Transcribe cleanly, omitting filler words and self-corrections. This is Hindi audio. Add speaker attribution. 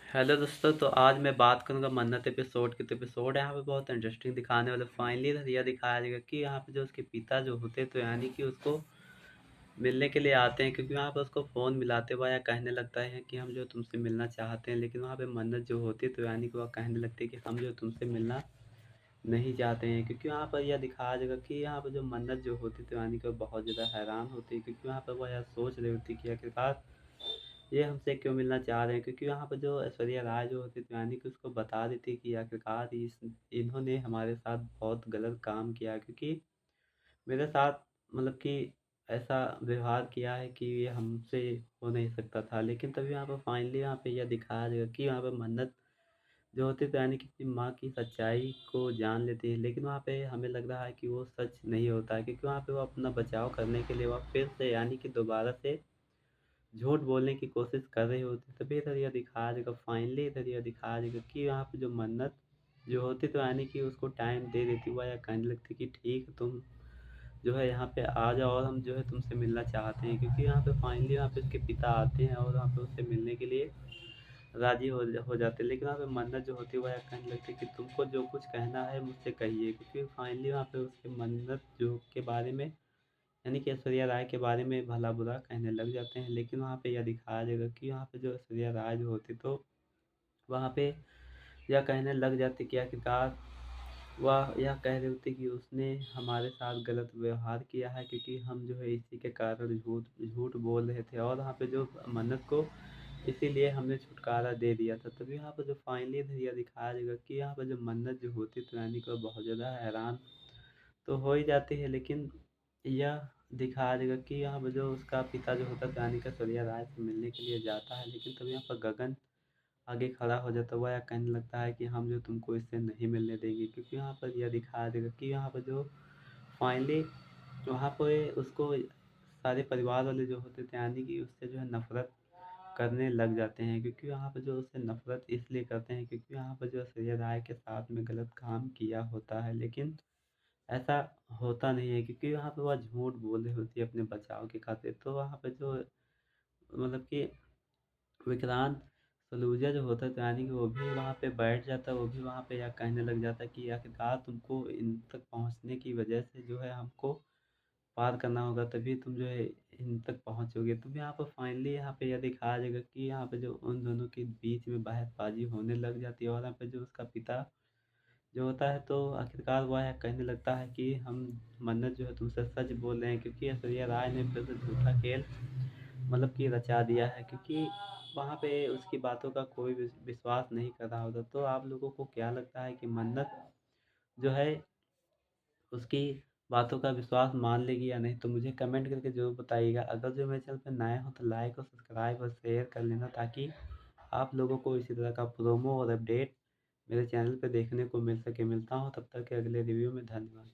Speaker 1: हेलो दोस्तों, तो आज मैं बात करूंगा मन्नत एपिसोड की। तो एपिसोड यहाँ पे बहुत इंटरेस्टिंग दिखाने वाले। फाइनली यह दिखाया जाएगा कि यहाँ पे जो उसके पिता जो होते तो यानी कि उसको मिलने के लिए आते हैं, क्योंकि वहाँ पे उसको फ़ोन मिलाते हुआ या कहने लगता है कि हम जो तुमसे मिलना चाहते हैं। लेकिन वहाँ पे मन्नत जो होती तो यानी कि वह कहने लगती है कि हम जो तुमसे मिलना नहीं चाहते हैं, क्योंकि वहाँ पर यह दिखाया जाएगा कि यहाँ पर जो मन्नत जो होती तो यानी कि वह बहुत ज़्यादा हैरान होती है, क्योंकि वहाँ पर वह यह सोच रही होती कि आखिरकार ये हमसे क्यों मिलना चाह रहे हैं। क्योंकि यहाँ पर जो ऐश्वर्या राय जो होती थी यानी कि उसको बता देती कि आखिरकार इन्होंने हमारे साथ बहुत गलत काम किया है, क्योंकि मेरे साथ मतलब कि ऐसा व्यवहार किया है कि ये हमसे हो नहीं सकता था। लेकिन तभी यहाँ पर फाइनली यहाँ पे यह दिखाया जाएगा कि यहाँ पे मन्नत जो होती तो यानी कि अपनी माँ की सच्चाई को जान लेती है। लेकिन वहाँ पे हमें लग रहा है कि वो सच नहीं होता है, क्योंकि वहाँ पे वो अपना बचाव करने के लिए वह फिर से यानी कि दोबारा से झूठ बोलने की कोशिश कर रही होती। तभी इधर यह दिखाया जाएगा, फाइनली इधर यह दिखाया जाएगा कि यहाँ पे जो मन्नत जो होती तो यानी कि उसको टाइम दे देती, वह या कहने लगती कि ठीक है, तुम जो है यहाँ पे आ जाओ और हम जो है तुमसे मिलना चाहते हैं। क्योंकि यहाँ पे फाइनली यहाँ पे उसके पिता आते हैं और यहाँ पे उससे मिलने के लिए राजी हो जाते हैं। लेकिन वहाँ पे मन्नत जो होती है वह यह कहने लगती है कि तुमको जो कुछ कहना है मुझसे कहिए, क्योंकि फाइनली वहाँ पे उसके मन्नत जो के बारे में यानी कि ऐश्वर्या राय के बारे में भला-बुरा कहने लग जाते हैं। लेकिन वहाँ पे यह दिखाया जाएगा कि यहाँ पे जो ऐश्वर्या राय जो होती तो वहाँ पे यह कहने लग जाती कि आखिरकार वह यह कह रही होती कि उसने हमारे साथ गलत व्यवहार किया है, क्योंकि हम जो है इसी के कारण झूठ झूठ बोल रहे थे और यहाँ पे जो मन्नत को इसीलिए हमने छुटकारा दे दिया था। तभी यहाँ पे जो फाइनली यह दिखाया जाएगा कि यहाँ पे जो मन्नत जो होती तो यानी कि वो बहुत ज़्यादा हैरान तो हो ही जाती है। लेकिन यह दिखाया जाएगा कि यहाँ पे जो उसका पिता जो होता है रानी का सूर्या राय से मिलने के लिए जाता है। लेकिन तब यहाँ पर गगन आगे खड़ा हो जाता है, वह यह कहने लगता है कि हम जो तुमको इससे नहीं मिलने देंगे, क्योंकि यहाँ पर यह दिखाया जाएगा कि यहाँ पर जो फाइनली वहाँ पे उसको सारे परिवार वाले जो होते थे यानी कि उससे जो है नफरत करने लग जाते हैं। क्योंकि यहाँ पे जो उससे नफरत इसलिए करते हैं क्योंकि यहाँ पर जो सूर्या राय के साथ में गलत काम किया होता है। लेकिन ऐसा होता नहीं है, क्योंकि वहाँ पे वह झूठ बोल रही होती है अपने बचाव की खातिर। तो वहाँ पे जो मतलब कि विक्रांत सलूजा जो होता है तो यानी कि वो भी वहाँ पे बैठ जाता है। वो भी वहाँ पे यह कहने लग जाता है कि आखिरकार तुमको इन तक पहुँचने की वजह से जो है हमको पार करना होगा, तभी तुम जो है इन तक पहुँचोगे। तो यहाँ पर फाइनली यहाँ पे यह दिखाया जाएगा कि यहाँ पे जो उन दोनों के बीच में बहसबाजी होने लग जाती है और यहाँ पे जो उसका पिता जो होता है तो आखिरकार वह यह कहने लगता है कि हम मन्नत जो है तुमसे सच बोल रहे हैं, क्योंकि ऐश्वर्या राय ने फिर से झूठा खेल मतलब कि रचा दिया है। क्योंकि वहाँ पे उसकी बातों का कोई विश्वास नहीं कर रहा होता। तो आप लोगों को क्या लगता है कि मन्नत जो है उसकी बातों का विश्वास मान लेगी या नहीं? तो मुझे कमेंट करके ज़रूर बताइएगा। अगर जो मेरे चैनल पर नए हो तो लाइक और सब्सक्राइब और शेयर कर लेना, ताकि आप लोगों को इसी तरह का प्रोमो और अपडेट मेरे चैनल पे देखने को मिल सके। मिलता हूँ तब तक के अगले रिव्यू में। धन्यवाद।